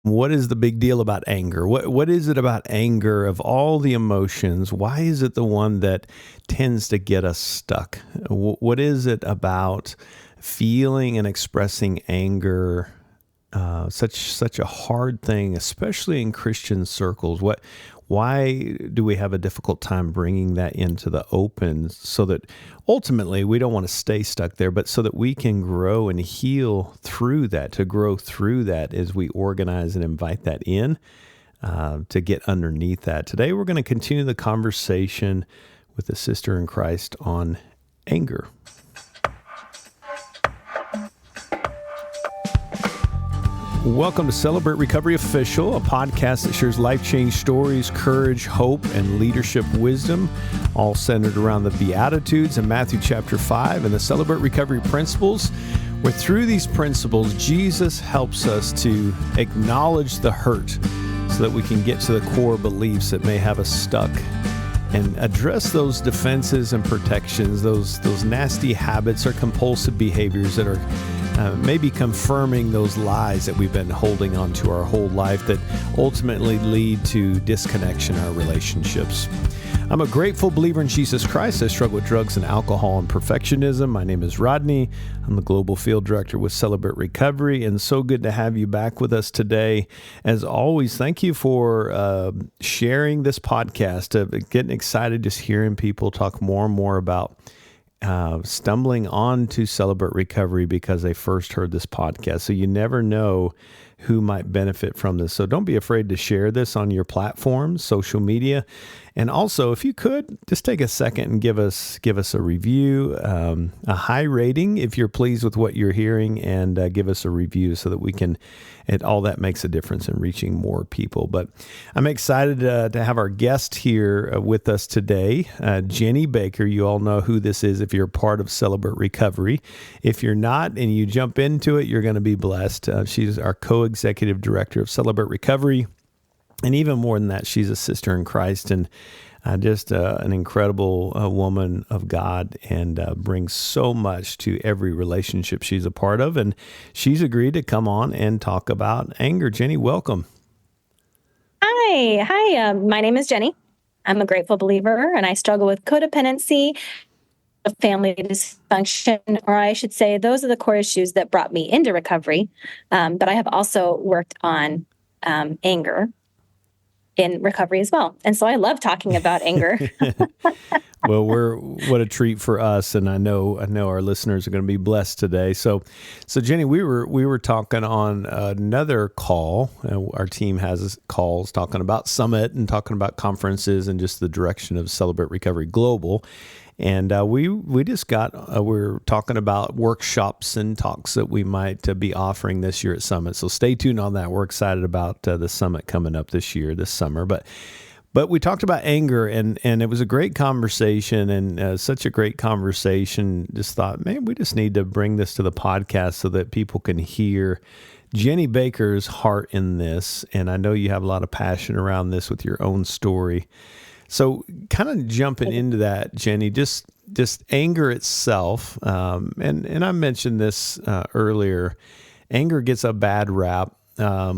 What is the big deal about anger? What is it about anger of all the emotions? Why is it the one that tends to get us stuck? What is it about feeling and expressing anger? Such a hard thing, especially in Christian circles. Why do we have a difficult time bringing that into the open so that ultimately we don't want to stay stuck there, but so that we can grow and heal through that, to grow through that as we organize and invite that in to get underneath that. Today we're going to continue the conversation with a sister in Christ on anger. Welcome to Celebrate Recovery Official, a podcast that shares life-change stories, courage, hope, and leadership wisdom, all centered around the Beatitudes in Matthew chapter 5 and the Celebrate Recovery principles, where through these principles, Jesus helps us to acknowledge the hurt so that we can get to the core beliefs that may have us stuck and address those defenses and protections, those nasty habits or compulsive behaviors that are maybe confirming those lies that we've been holding on to our whole life that ultimately lead to disconnection in our relationships. I'm a grateful believer in Jesus Christ. I struggle with drugs and alcohol and perfectionism. My name is Rodney. I'm the Global Field Director with Celebrate Recovery, and so good to have you back with us today. As always, thank you for sharing this podcast. Getting excited just hearing people talk more and more about stumbling on to Celebrate Recovery because they first heard this podcast. So you never know who might benefit from this. So don't be afraid to share this on your platforms, social media. And also, if you could, just take a second and give us a review, a high rating if you're pleased with what you're hearing, and give us a review so that we can, all that makes a difference in reaching more people. But I'm excited to have our guest here with us today, Jeni Baker. You all know who this is if you're part of Celebrate Recovery. If you're not and you jump into it, you're going to be blessed. She's our co-executive director of Celebrate Recovery. And even more than that, she's a sister in Christ and just an incredible woman of God, and brings so much to every relationship she's a part of. And she's agreed to come on and talk about anger. Jeni, welcome. Hi. My name is Jeni. I'm a grateful believer, and I struggle with codependency, family dysfunction, or I should say those are the core issues that brought me into recovery. But I have also worked on anger in recovery as well. And so I love talking about anger. Well, what a treat for us, and I know our listeners are going to be blessed today. So Jeni, we were talking on another call. Our team has calls talking about Summit and talking about conferences and just the direction of Celebrate Recovery Global. And we just we're talking about workshops and talks that we might be offering this year at Summit. So stay tuned on that. We're excited about the Summit coming up this summer. But we talked about anger, and it was a great conversation, and such a great conversation. Just thought, man, we just need to bring this to the podcast so that people can hear Jeni Baker's heart in this. And I know you have a lot of passion around this with your own story. So kind of jumping into that, Jeni, just anger itself, and I mentioned this earlier, anger gets a bad rap. How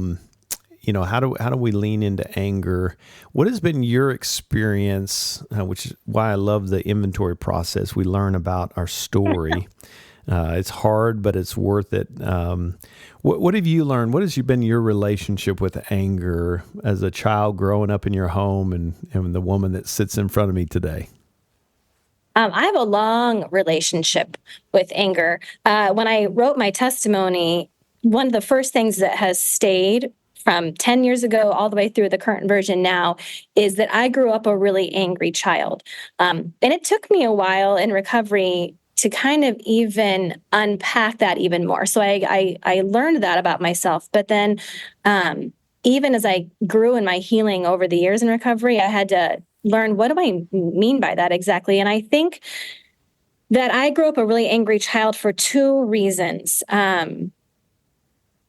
do we lean into anger? What has been your experience, which is why I love the inventory process. We learn about our story. It's hard, but it's worth it. What have you learned? What has been your relationship with anger as a child growing up in your home and the woman that sits in front of me today? I have a long relationship with anger. When I wrote my testimony, one of the first things that has stayed from 10 years ago all the way through the current version now is that I grew up a really angry child. And it took me a while in recovery to kind of even unpack that even more. So I learned that about myself. But then even as I grew in my healing over the years in recovery, I had to learn, what do I mean by that exactly? And I think that I grew up a really angry child for two reasons.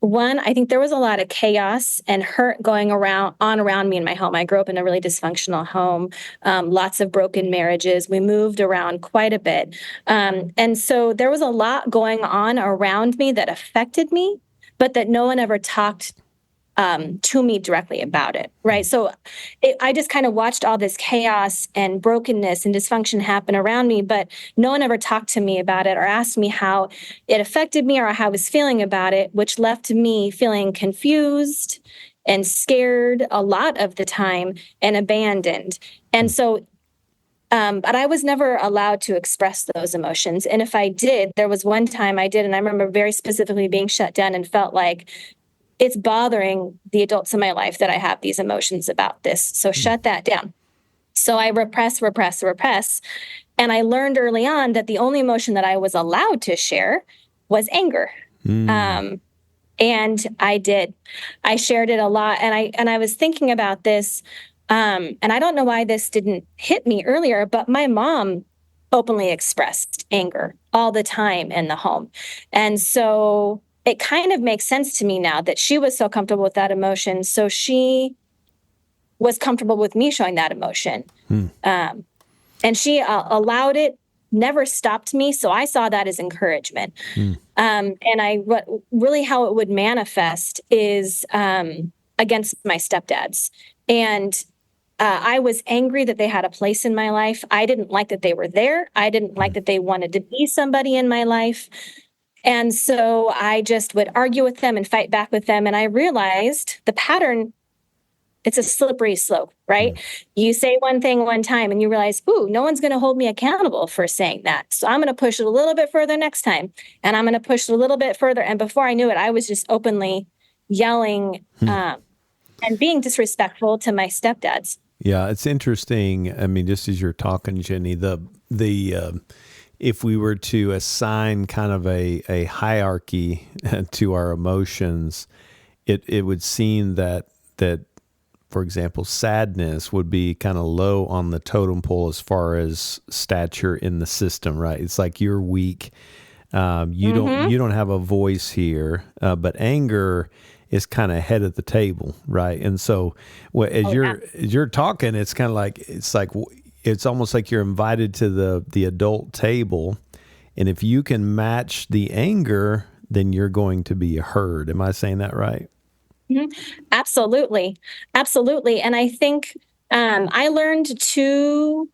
One, I think there was a lot of chaos and hurt going around me in my home. I grew up in a really dysfunctional home, lots of broken marriages. We moved around quite a bit. And so there was a lot going on around me that affected me, but that no one ever talked to me directly about it, right? So I just kind of watched all this chaos and brokenness and dysfunction happen around me, but no one ever talked to me about it or asked me how it affected me or how I was feeling about it, which left me feeling confused and scared a lot of the time and abandoned. And so but I was never allowed to express those emotions. And if I did, there was one time I did, and I remember very specifically being shut down and felt like it's bothering the adults in my life that I have these emotions about this. So shut that down. So I repress. And I learned early on that the only emotion that I was allowed to share was anger. And I did. I shared it a lot. And I was thinking about this. And I don't know why this didn't hit me earlier, but my mom openly expressed anger all the time in the home. And so it kind of makes sense to me now that she was so comfortable with that emotion. So she was comfortable with me showing that emotion. And she allowed it, never stopped me. So I saw that as encouragement. What really how it would manifest is against my stepdads. And I was angry that they had a place in my life. I didn't like that they were there. I didn't like that they wanted to be somebody in my life. And so I just would argue with them and fight back with them. And I realized the pattern, it's a slippery slope, right? You say one thing one time and you realize, ooh, no one's going to hold me accountable for saying that. So I'm going to push it a little bit further next time. And I'm going to push it a little bit further. And before I knew it, I was just openly yelling and being disrespectful to my stepdads. Yeah, it's interesting. I mean, just as you're talking, Jenny, if we were to assign kind of a hierarchy to our emotions, it would seem that for example, sadness would be kind of low on the totem pole as far as stature in the system, right? It's like you're weak. You don't have a voice here, but anger is kind of head at the table, right? And so, as you're talking, it's kind of like it's almost like you're invited to the adult table, and if you can match the anger, then you're going to be heard. Am I saying that right? Absolutely, and I think I learned two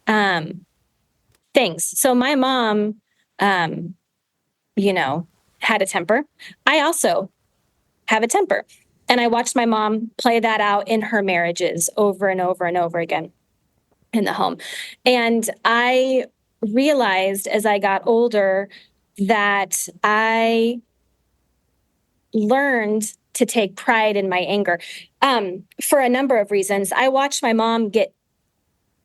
things. So my mom, had a temper. I also have a temper. And I watched my mom play that out in her marriages over and over and over again in the home. And I realized as I got older that I learned to take pride in my anger for a number of reasons. I watched my mom get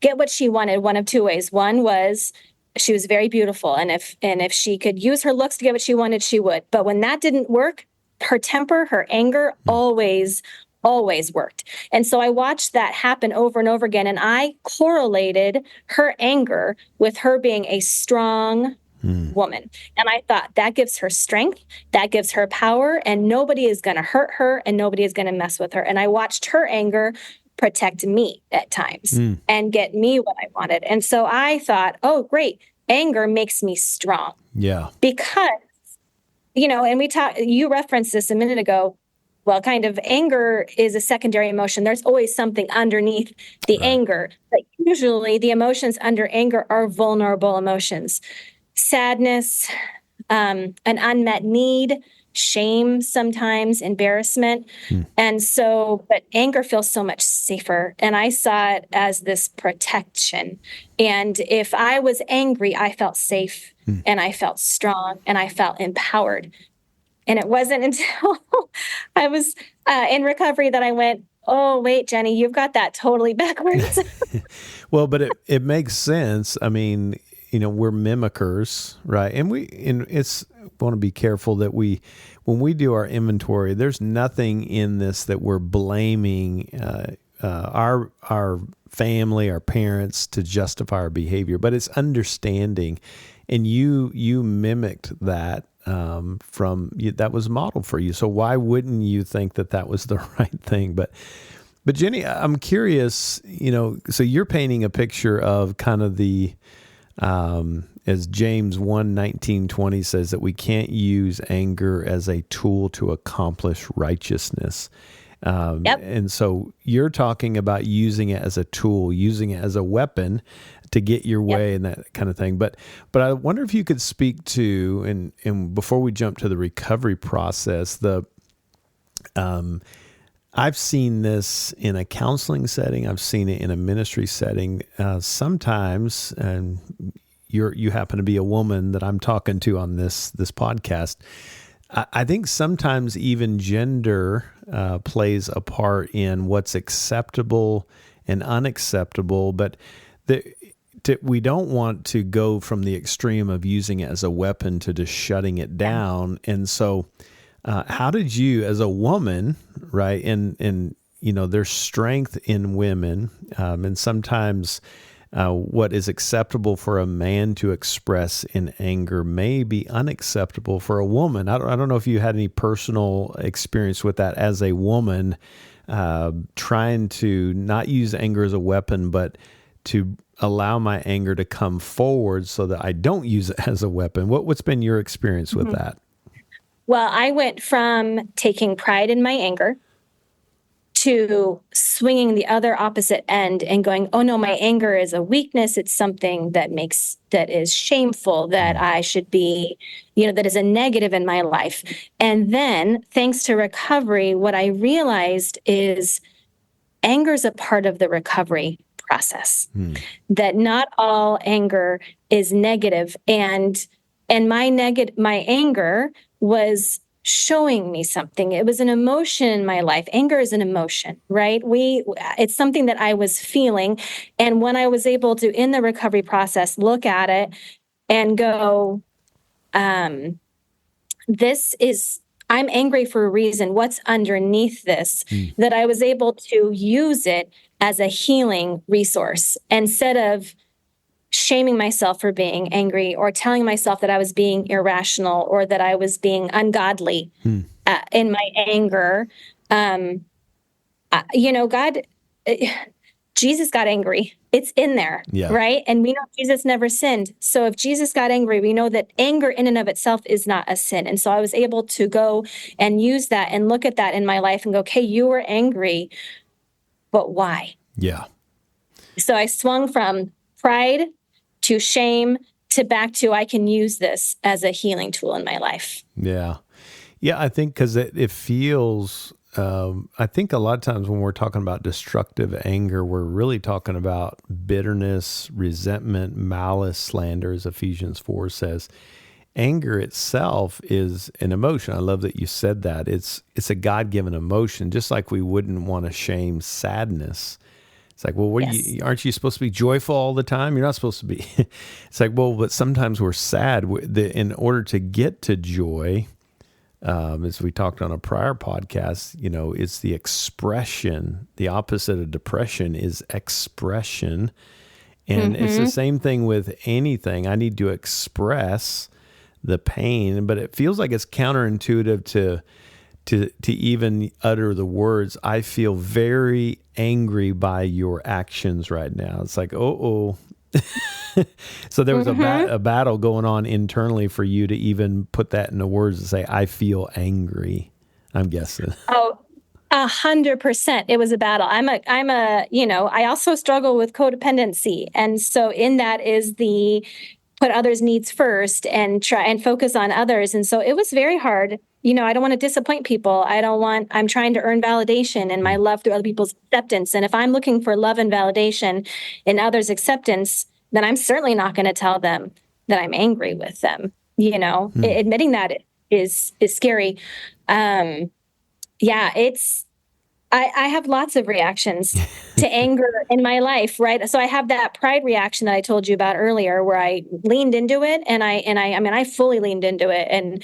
what she wanted one of two ways. One was she was very beautiful. And if she could use her looks to get what she wanted, she would. But when that didn't work, her temper, her anger always worked. And so I watched that happen over and over again. And I correlated her anger with her being a strong woman. And I thought that gives her strength, that gives her power, and nobody is going to hurt her and nobody is going to mess with her. And I watched her anger protect me at times and get me what I wanted. And so I thought, oh, great. Anger makes me strong. Yeah. Because and you referenced this a minute ago. Well, kind of anger is a secondary emotion. There's always something underneath the anger. But usually the emotions under anger are vulnerable emotions. Sadness, an unmet need, shame, sometimes embarrassment. And so, but anger feels so much safer. And I saw it as this protection. And if I was angry, I felt safe and I felt strong and I felt empowered. And it wasn't until I was in recovery that I went, oh, wait, Jenny, you've got that totally backwards. Well, but it makes sense. I mean, we're mimickers, right? And it's want to be careful that when we do our inventory, there's nothing in this that we're blaming our family, our parents to justify our behavior, but it's understanding. And you mimicked that from you, that was modeled for you. So why wouldn't you think that was the right thing? But Jenny, I'm curious, so you're painting a picture of kind of the, as James 1:19-20 says, that we can't use anger as a tool to accomplish righteousness. Yep. And so you're talking about using it as a tool, using it as a weapon to get your way and that kind of thing. But I wonder if you could speak to, and before we jump to the recovery process, I've seen this in a counseling setting. I've seen it in a ministry setting. Sometimes, and you happen to be a woman that I'm talking to on this podcast. I think sometimes even gender plays a part in what's acceptable and unacceptable, but we don't want to go from the extreme of using it as a weapon to just shutting it down. And so how did you, as a woman, right, and there's strength in women, and sometimes what is acceptable for a man to express in anger may be unacceptable for a woman. I don't know if you had any personal experience with that as a woman, trying to not use anger as a weapon, but to allow my anger to come forward so that I don't use it as a weapon. What's been your experience with that? Well, I went from taking pride in my anger to swinging the other opposite end and going, oh no, my anger is a weakness. It's something that is shameful, that I should be, that is a negative in my life. And then thanks to recovery, what I realized is anger is a part of the recovery process, that not all anger is negative. And my anger was showing me something. It was an emotion in my life. Anger is an emotion, right? It's something that I was feeling. And when I was able to, in the recovery process, look at it and go, I'm angry for a reason. What's underneath this? That I was able to use it as a healing resource instead of shaming myself for being angry or telling myself that I was being irrational or that I was being ungodly in my anger. Jesus got angry. It's in there, right? And we know Jesus never sinned. So if Jesus got angry, we know that anger in and of itself is not a sin. And so I was able to go and use that and look at that in my life and go, okay, you were angry, but why? Yeah. So I swung from pride to shame to back to, I can use this as a healing tool in my life. Yeah. Yeah, I think because it feels, I think a lot of times when we're talking about destructive anger, we're really talking about bitterness, resentment, malice, slander, as Ephesians 4 says. Anger itself is an emotion. I love that you said that. It's a God-given emotion, just like we wouldn't want to shame sadness. It's like, well, aren't you supposed to be joyful all the time? You're not supposed to be. It's like, well, but sometimes we're sad. In order to get to joy, as we talked on a prior podcast, it's the expression. The opposite of depression is expression. And it's the same thing with anything. I need to express the pain, but it feels like it's counterintuitive to even utter the words, I feel very angry by your actions right now. It's like, oh. So there was a battle going on internally for you to even put that into words and say, I feel angry, I'm guessing. Oh, 100%. It was a battle. I also struggle with codependency. And so in that is the put others' needs first and try and focus on others. And so it was very hard. I don't want to disappoint people. I'm trying to earn validation and my love through other people's acceptance. And if I'm looking for love and validation in others' acceptance, then I'm certainly not going to tell them that I'm angry with them. Admitting that is scary. I have lots of reactions to anger in my life, right? So I have that pride reaction that I told you about earlier, where I leaned into it, and I fully leaned into it and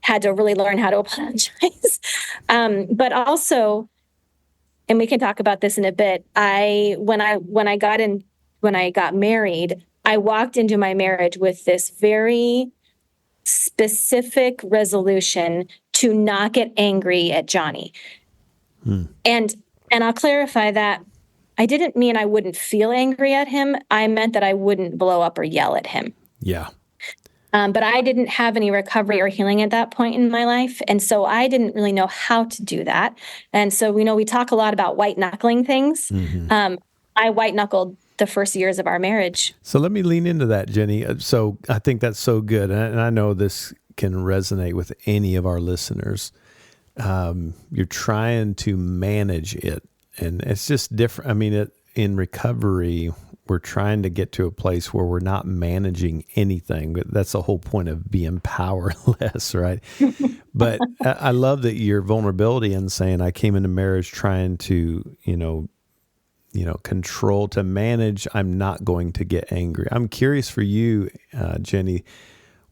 had to really learn how to apologize. But also, and we can talk about this in a bit. When I got married, I walked into my marriage with this very specific resolution to not get angry at Johnny. And I'll clarify that I didn't mean I wouldn't feel angry at him. I meant that I wouldn't blow up or yell at him. Yeah. But I didn't have any recovery or healing at that point in my life. And so I didn't really know how to do that. And so, we talk a lot about white knuckling things. I white knuckled the first years of our marriage. So let me lean into that, Jeni. So I think that's so good. And I know this can resonate with any of our listeners. You're trying to manage it, and it's just different. I mean, in recovery, we're trying to get to a place where we're not managing anything. But that's the whole point of being powerless, right? But I love that your vulnerability in saying, I came into marriage trying to, control, to manage. I'm not going to get angry. I'm curious for you, Jeni,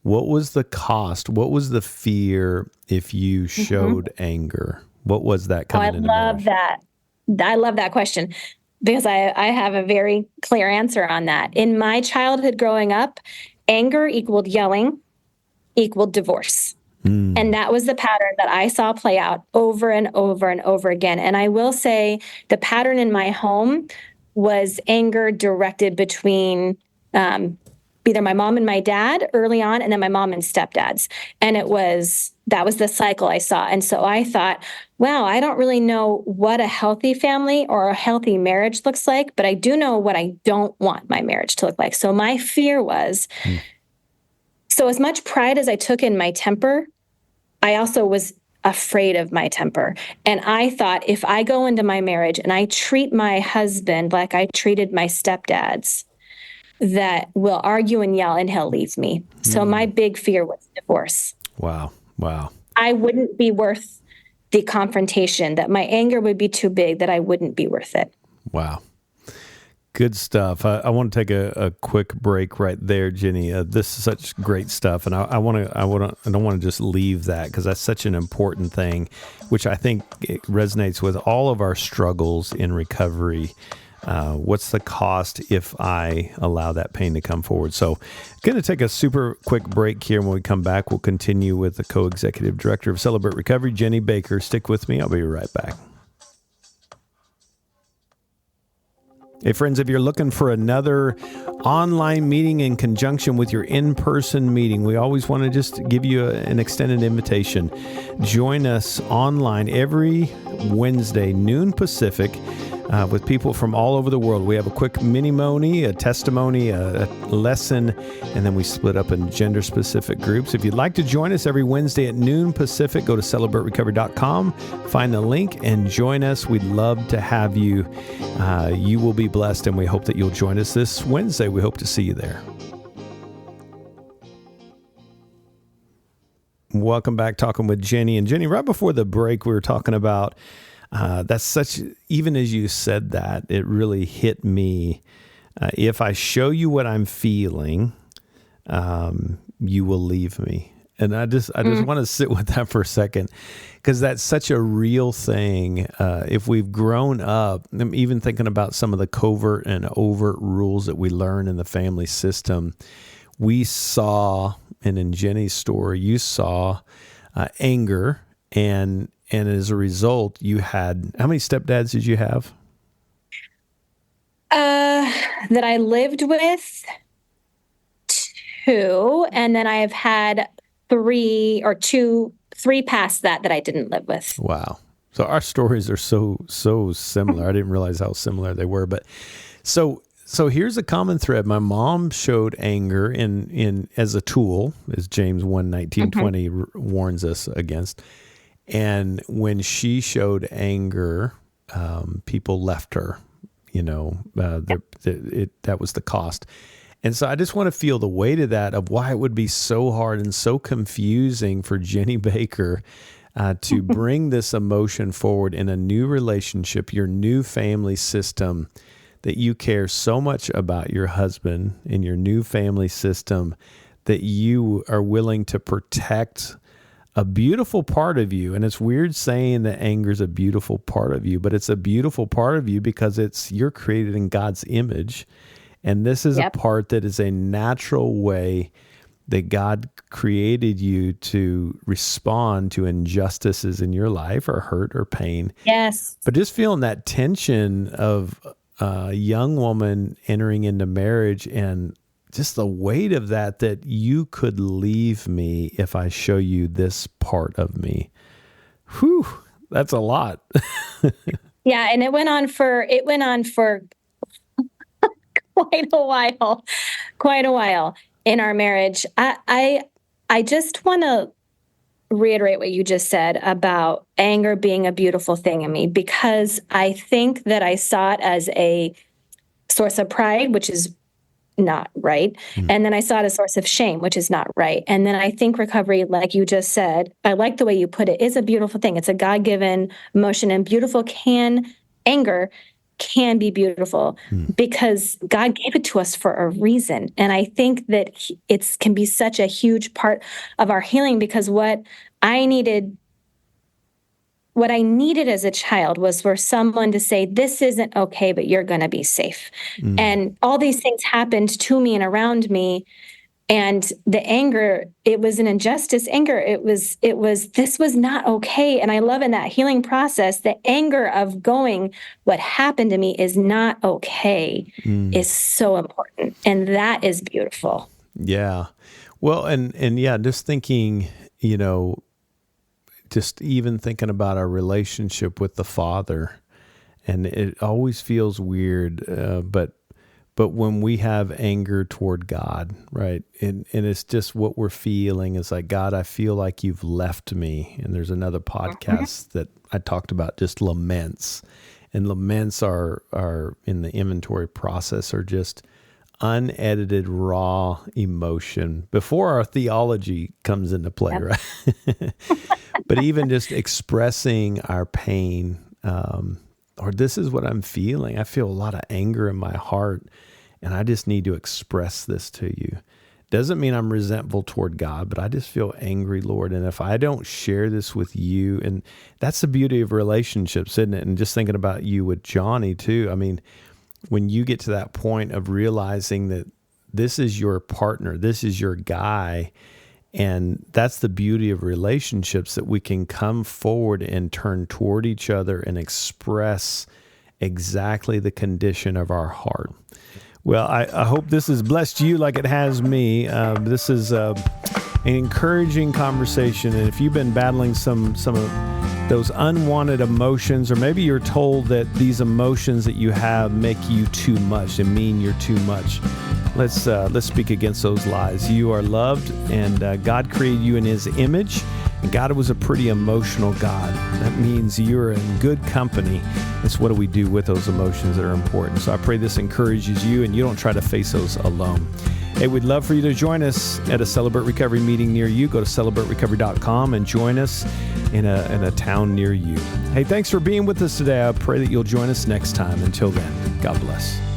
what was the cost? What was the fear if you showed anger? What was that coming into marriage? I love that question, because I have a very clear answer on that. In my childhood growing up, anger equaled yelling, equaled divorce. And that was the pattern that I saw play out over and over and over again. And I will say the pattern in my home was anger directed between either my mom and my dad early on, and then my mom and stepdads. And that was the cycle I saw. And so I thought, wow, I don't really know what a healthy family or a healthy marriage looks like, but I do know what I don't want my marriage to look like. So my fear was, so as much pride as I took in my temper, I also was afraid of my temper. And I thought, if I go into my marriage and I treat my husband like I treated my stepdads, that we'll argue and yell and he'll leave me. So my big fear was divorce. Wow. I wouldn't be worth the confrontation, that my anger would be too big, that I wouldn't be worth it. Wow. Good stuff. I want to take a quick break right there, Jeni. This is such great stuff, and I don't want to just leave that, because that's such an important thing, which I think it resonates with all of our struggles in recovery. What's the cost if I allow that pain to come forward? So I'm going to take a super quick break here. When we come back, we'll continue with the co-executive director of Celebrate Recovery, Jeni Baker. Stick with me. I'll be right back. Hey, friends, if you're looking for another online meeting in conjunction with your in-person meeting, we always want to just give you an extended invitation. Join us online every Wednesday, noon Pacific, with people from all over the world. We have a quick mini-moni, a testimony, a lesson, and then we split up in gender-specific groups. If you'd like to join us every Wednesday at noon Pacific, go to celebraterecovery.com, find the link, and join us. We'd love to have you. You will be blessed, and we hope that you'll join us this Wednesday. We hope to see you there. Welcome back, Talking with Jeni. And Jeni, right before the break, we were talking about that's such, even as you said that, it really hit me. If I show you what I'm feeling, you will leave me. And I just want to sit with that for a second, because that's such a real thing. If we've grown up, I'm even thinking about some of the covert and overt rules that we learn in the family system. We saw, and in Jeni's story, you saw anger, and as a result, you had, how many stepdads did you have? That I lived with, 2, and then I have had 3 past that I didn't live with. Wow. So our stories are so similar. I didn't realize how similar they were. But so here's a common thread. My mom showed anger in as a tool, as James 1:19-20 warns us against. And when she showed anger, people left her. That was the cost. And so I just want to feel the weight of that, of why it would be so hard and so confusing for Jeni Baker to bring this emotion forward in a new relationship, your new family system, that you care so much about your husband in your new family system that you are willing to protect a beautiful part of you. And it's weird saying that anger is a beautiful part of you, but it's a beautiful part of you because you're created in God's image. And this is a part that is a natural way that God created you to respond to injustices in your life, or hurt or pain. Yes. But just feeling that tension of a young woman entering into marriage and just the weight of that you could leave me if I show you this part of me. Whew, that's a lot. Yeah, and it went on for quite a while in our marriage. I just want to reiterate what you just said about anger being a beautiful thing in me, because I think that I saw it as a source of pride, which is not right. And then I saw it as a source of shame, which is not right. And then I think recovery, like you just said, I like the way you put it, is a beautiful thing. It's a God-given emotion, and anger can be beautiful because God gave it to us for a reason. And I think that it can be such a huge part of our healing, because what I needed as a child was for someone to say, this isn't okay, but you're going to be safe. And all these things happened to me and around me. And the anger, it was an injustice anger. It was, this was not okay. And I love in that healing process, the anger of going, what happened to me is not okay, is so important. And that is beautiful. Yeah. Well, and yeah, just thinking, just even thinking about our relationship with the Father, and it always feels weird, but when we have anger toward God, right, and it's just what we're feeling is like, God, I feel like you've left me. And there's another podcast that I talked about just laments, and laments are in the inventory process are just unedited, raw emotion before our theology comes into play, right? But even just expressing our pain, or this is what I'm feeling. I feel a lot of anger in my heart, and I just need to express this to you. Doesn't mean I'm resentful toward God, but I just feel angry, Lord. And if I don't share this with you, and that's the beauty of relationships, isn't it? And just thinking about you with Johnny too. I mean, when you get to that point of realizing that this is your partner, this is your guy, and that's the beauty of relationships, that we can come forward and turn toward each other and express exactly the condition of our heart. Well, I hope this has blessed you like it has me. This is an encouraging conversation, and if you've been battling some of those unwanted emotions, or maybe you're told that these emotions that you have make you too much and mean you're too much, let's speak against those lies. You are loved, and God created you in His image. And God was a pretty emotional God. That means you're in good company. It's what do we do with those emotions that are important. So I pray this encourages you, and you don't try to face those alone. Hey, we'd love for you to join us at a Celebrate Recovery meeting near you. Go to celebraterecovery.com and join us in a town near you. Hey, thanks for being with us today. I pray that you'll join us next time. Until then, God bless.